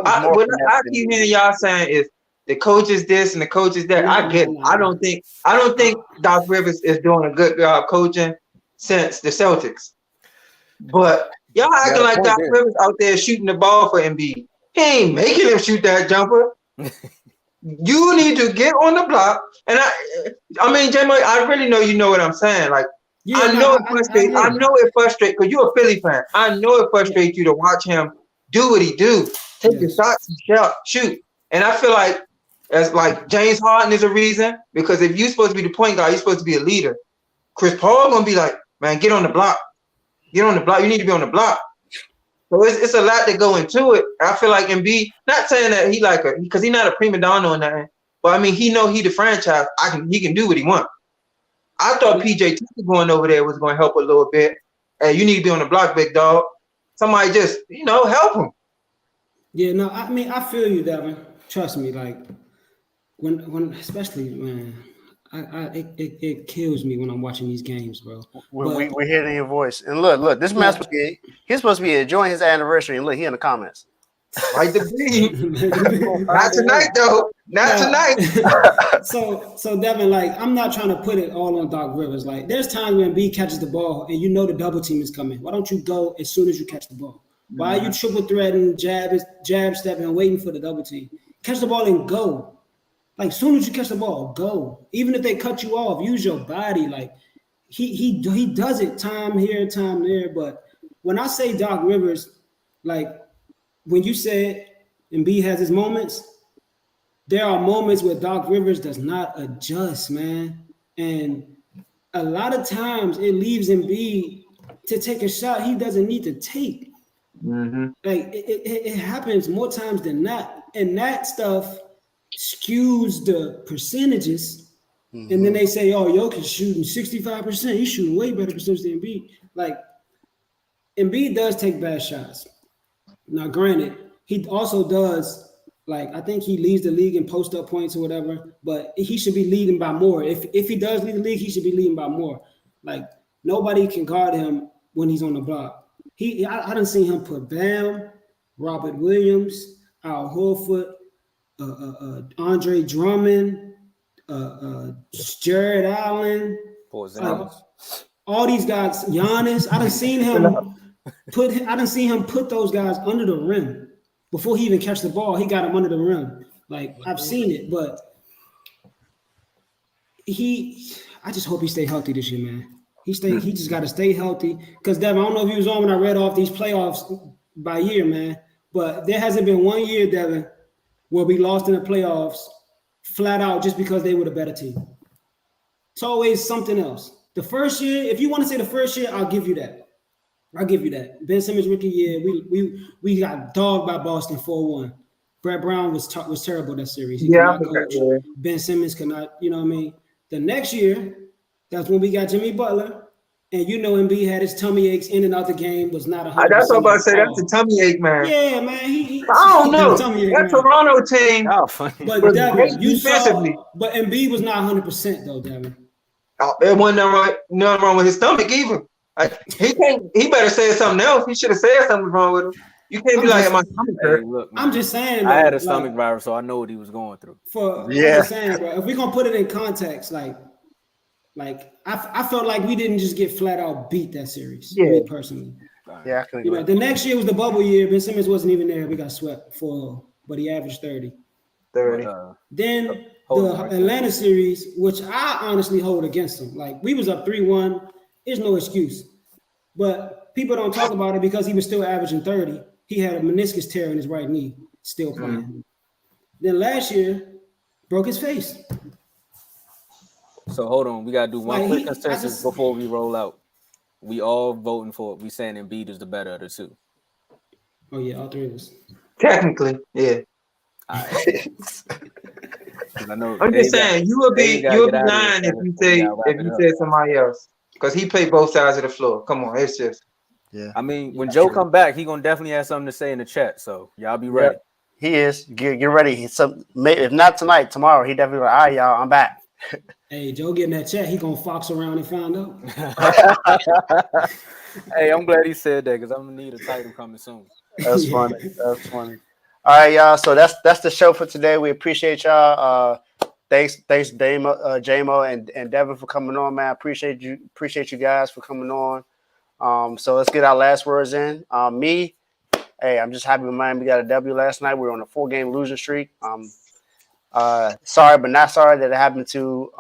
what I keep hearing y'all saying is the coach is this and the coach is that. I get it. I don't think Doc Rivers is doing a good job coaching since the Celtics. But y'all acting like Doc Rivers out there shooting the ball for Embiid. He ain't making him shoot that jumper. You need to get on the block. And I mean, J-Mo, I really know you know what I'm saying. Like, Yeah, I know it frustrates because you're a Philly fan. I know it frustrates you to watch him do what he do. Take the shots and shoot. And I feel like as like James Harden is a reason, because if you're supposed to be the point guard, you're supposed to be a leader. Chris Paul gonna be like, man, get on the block. Get on the block. You need to be on the block. So it's a lot to go into it. I feel like Embiid, not saying that he because he's not a prima donna or nothing, but I mean he the franchise. He can do what he wants. I thought PJ Tucker going over there was going to help a little bit. Hey, you need to be on the block, big dog. Somebody just help him. Yeah, no, I mean I feel you, Devin. Trust me, like when especially man, it kills me when I'm watching these games, bro. We're hearing your voice, and look, this man's he's supposed to be enjoying his anniversary, and look, he in the comments. Right to be. Not tonight, though. Not tonight. So Devin, like, I'm not trying to put it all on Doc Rivers. Like, there's times when B catches the ball and you know the double team is coming. Why don't you go as soon as you catch the ball? Why are you triple threading, jab stepping, and waiting for the double team? Catch the ball and go. Like, as soon as you catch the ball, go. Even if they cut you off, use your body. Like, he does it time here, time there. But when I say Doc Rivers, like, when you said Embiid has his moments, there are moments where Doc Rivers does not adjust, man. And a lot of times it leaves Embiid to take a shot he doesn't need to take. Mm-hmm. Like it happens more times than not, and that stuff skews the percentages. Mm-hmm. And then they say, "Oh, Jokic shooting 65%. He's shooting way better percentage than Embiid." Like Embiid does take bad shots. Now, granted, he also does. Like I think he leads the league in post-up points or whatever, but he should be leading by more. If he does lead the league, he should be leading by more. Like nobody can guard him when he's on the block. I done seen him put Bam, Robert Williams, Al Horford, Andre Drummond, Jared Allen, all these guys, Giannis. I done seen him put those guys under the rim. Before he even catch the ball, he got him under the rim. Like I've seen it, but I just hope he stay healthy this year, man. He just got to stay healthy. Because Devin, I don't know if he was on when I read off these playoffs by year, man. But there hasn't been 1 year, Devin, where we lost in the playoffs flat out just because they were the better team. It's always something else. The first year, if you want to say the first year, I'll give you that. Ben Simmons rookie year, we got dogged by Boston 4-1. Brett Brown was terrible that series. He could not coach. Ben Simmons could not, you know what I mean? The next year, that's when we got Jimmy Butler. And you know Embiid had his tummy aches in and out the game, was not 100%. That's what I'm about to say. That's the tummy ache, man. Yeah, man. I don't know. That Toronto team. But Devin, you saw, but Embiid was not 100% though, Devin. It wasn't nothing wrong with his stomach either. He better say something else. He should have said something wrong with him. You can't be like, my stomach hurt. Hey, look, man, I'm just saying. I had a stomach virus, so I know what he was going through. I'm just saying, bro. If we're gonna put it in context, like I felt like we didn't just get flat out beat that series. Me personally. Yeah, I can agree. The next year was the bubble year. Ben Simmons wasn't even there. We got swept 4-0, but he averaged 30. Then the Atlanta series, which I honestly hold against him. Like we was up 3-1. There's no excuse. But people don't talk about it because he was still averaging 30. He had a meniscus tear in his right knee, still playing. Mm-hmm. Then last year, broke his face. So hold on, we gotta do one quick consensus before we roll out. We all voting for it. We saying Embiid is the better of the two. Oh yeah, all three of us. Technically, yeah. All right. I know I'm just saying you would be lying if you say somebody else. Because he played both sides of the floor. Come on, it's just. Yeah. I mean, when Joe come back, he gonna definitely have something to say in the chat. So y'all be ready. He is. Get ready. If not tonight, tomorrow, he definitely like, all right, y'all, I'm back. Hey, Joe getting that chat. He gonna fox around and find out. Hey, I'm glad he said that because I'm gonna need a title coming soon. That's funny. That's funny. All right, y'all. So that's the show for today. We appreciate y'all. Thanks, JMO and Devin for coming on, man. Appreciate you guys for coming on. So let's get our last words in. I'm just happy with Miami got a W last night. We were on a 4-game losing streak. Sorry, but not sorry that it happened to.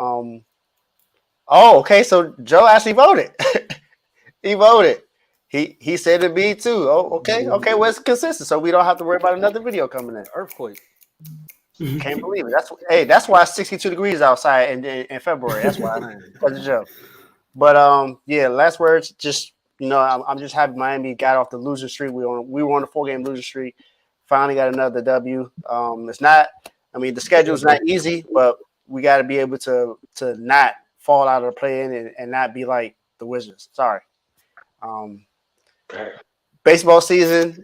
Okay. So Joe actually voted. He voted. He said it be too. Oh, okay. Well, it's consistent, so we don't have to worry about another video coming in. Earthquake. Can't believe it. That's why it's 62 degrees outside in February. That's why. That's a joke. But last words. Just I'm just happy Miami got off the losing streak. We were on a 4-game losing streak. Finally got another W. It's not. I mean, the schedule's not easy, but we got to be able to not fall out of the play-in and not be like the Wizards. Sorry. Baseball season.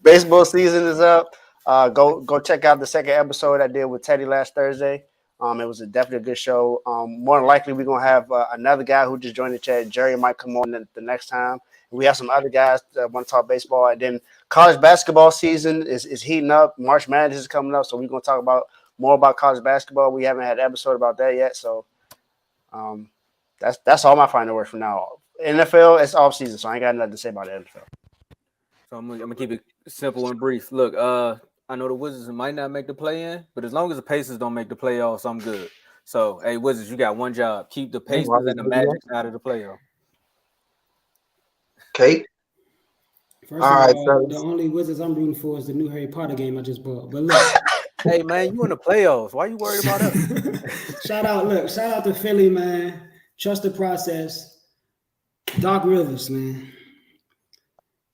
Baseball season is up. Go check out the second episode I did with Teddy last Thursday. It was definitely a good show. More than likely, we're going to have another guy who just joined the chat. Jerry might come on the next time. We have some other guys that want to talk baseball. And then college basketball season is heating up. March Madness is coming up, so we're going to talk more about college basketball. We haven't had an episode about that yet. So that's all my final word for now. NFL, it's off season, so I ain't got nothing to say about the NFL. So I'm gonna keep it simple and brief. Look, I know the Wizards might not make the play-in, but as long as the Pacers don't make the playoffs, I'm good. So, hey, Wizards, you got one job: keep the Pacers and the Magic out of the playoff. Okay. First of all, the only Wizards I'm rooting for is the new Harry Potter game I just bought. But look, hey man, you in the playoffs? Why you worried about us? Shout out to Philly, man. Trust the process. Doc Rivers, man.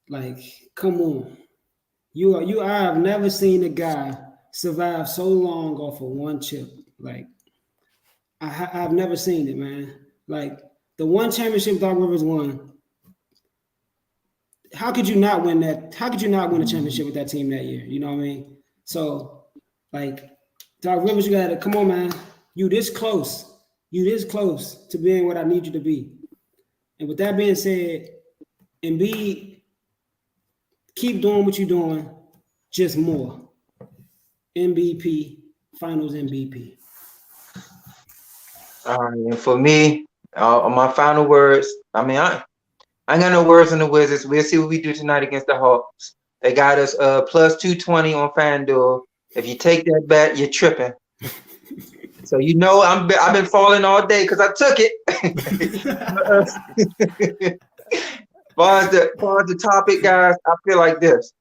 Like, come on. I have never seen a guy survive so long off of one chip. Like, I've never seen it, man. Like, the one championship Doc Rivers won. How could you not win that? How could you not win a championship with that team that year? You know what I mean? So, like, Doc Rivers, you gotta come on, man. You this close. You this close to being what I need you to be. And with that being said, Embiid, keep doing what you're doing, just more. MVP, Finals MVP. And for me, my final words. I mean, I ain't got no words on the Wizards. We'll see what we do tonight against the Hawks. They got us plus 220 on FanDuel. If you take that bet, you're tripping. So you know I've been falling all day because I took it. As far as the topic, guys, I feel like this.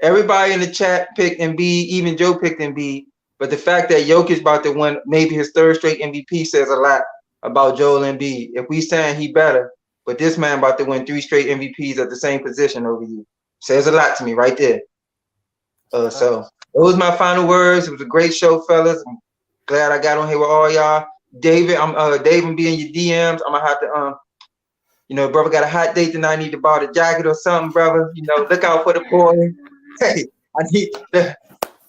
Everybody in the chat picked Embiid, even Joe picked Embiid. But the fact that Jokic about to win maybe his third straight MVP says a lot about Joel Embiid. If we saying he better, but this man about to win 3 straight MVPs at the same position over you, says a lot to me right there. So those are my final words. It was a great show, fellas. I'm glad I got on here with all y'all. David, David be in your DMs. I'm gonna have to brother got a hot date tonight. I need to buy the jacket or something, brother. Look out for the boy. Hey, I need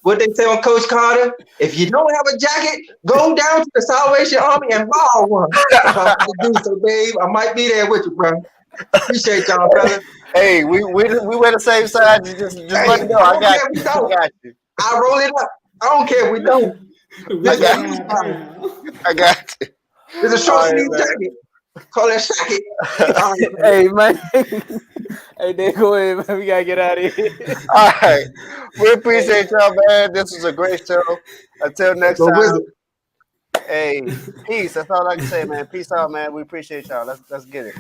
what they say on Coach Carter. If you don't have a jacket, go down to the Salvation Army and borrow one. So, babe, I might be there with you, bro. Appreciate y'all, brother. Hey, we wear the same side. Just let me know. I got you. I roll it up. I don't care if we don't. I got you. There's a short sleeve jacket. Call that jacket. Hey, man. Hey, then go ahead, man. We got to get out of here. All right. We appreciate y'all, man. This was a great show. Until next time. Hey, peace. That's all I can say, man. Peace out, man. We appreciate y'all. Let's get it.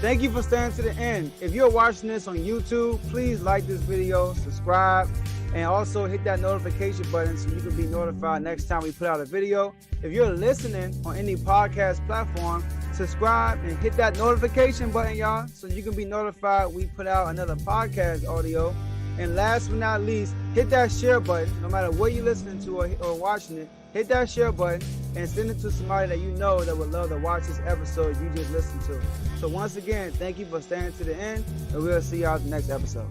Thank you for staying to the end. If you're watching this on YouTube, please like this video, subscribe, and also hit that notification button so you can be notified next time we put out a video. If you're listening on any podcast platform, subscribe and hit that notification button, y'all, so you can be notified we put out another podcast audio. And last but not least, hit that share button. No matter what you're listening to or watching it, hit that share button and send it to somebody that you know that would love to watch this episode you just listened to. So once again, thank you for staying to the end, and we'll see y'all at the next episode.